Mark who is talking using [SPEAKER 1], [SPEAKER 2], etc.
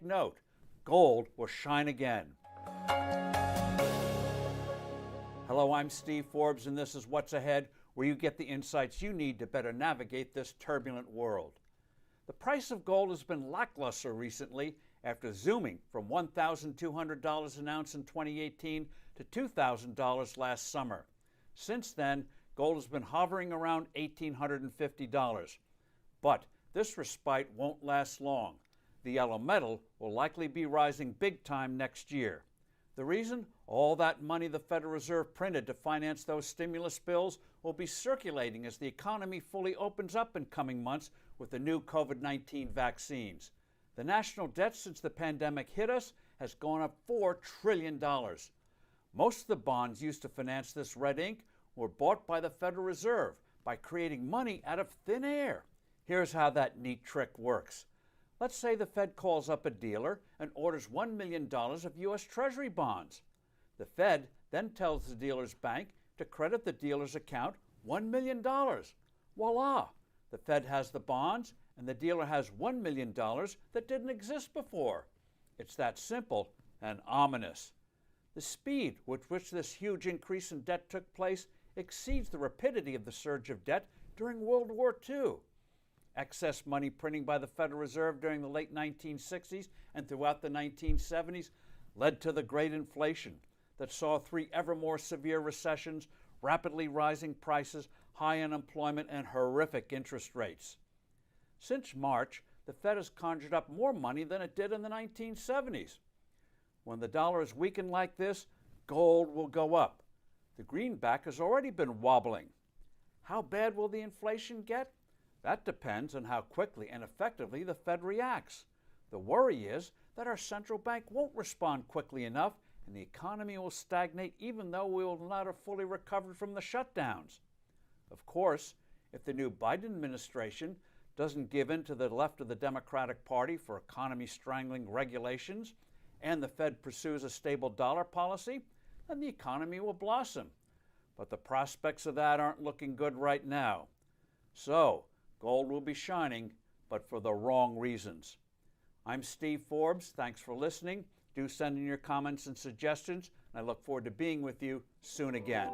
[SPEAKER 1] note, gold will shine again. Hello, I'm Steve Forbes, and this is What's Ahead, where you get the insights you need to better navigate this turbulent world. The price of gold has been lackluster recently after zooming from $1,200 an ounce in 2018 to $2,000 last summer. Since then, gold has been hovering around $1,850. But this respite won't last long. The yellow metal will likely be rising big time next year. The reason? All that money the Federal Reserve printed to finance those stimulus bills will be circulating as the economy fully opens up in coming months with the new COVID-19 vaccines. The national debt since the pandemic hit us has gone up $4 trillion. Most of the bonds used to finance this red ink were bought by the Federal Reserve by creating money out of thin air. Here's how that neat trick works. Let's say the Fed calls up a dealer and orders $1 million of U.S. Treasury bonds. The Fed then tells the dealer's bank to credit the dealer's account $1 million. Voila! The Fed has the bonds and the dealer has $1 million that didn't exist before. It's that simple and ominous. The speed with which this huge increase in debt took place exceeds the rapidity of the surge of debt during World War II. Excess money printing by the Federal Reserve during the late 1960s and throughout the 1970s led to the Great Inflation that saw 3 ever more severe recessions, rapidly rising prices, high unemployment, and horrific interest rates. Since March, the Fed has conjured up more money than it did in the 1970s. When the dollar is weakened like this, gold will go up. The greenback has already been wobbling. How bad will the inflation get? That depends on how quickly and effectively the Fed reacts. The worry is that our central bank won't respond quickly enough and the economy will stagnate even though we will not have fully recovered from the shutdowns. Of course, if the new Biden administration doesn't give in to the left of the Democratic Party for economy-strangling regulations and the Fed pursues a stable dollar policy, then the economy will blossom. But the prospects of that aren't looking good right now. So, gold will be shining, but for the wrong reasons. I'm Steve Forbes. Thanks for listening. Do send in your comments and suggestions, and I look forward to being with you soon again.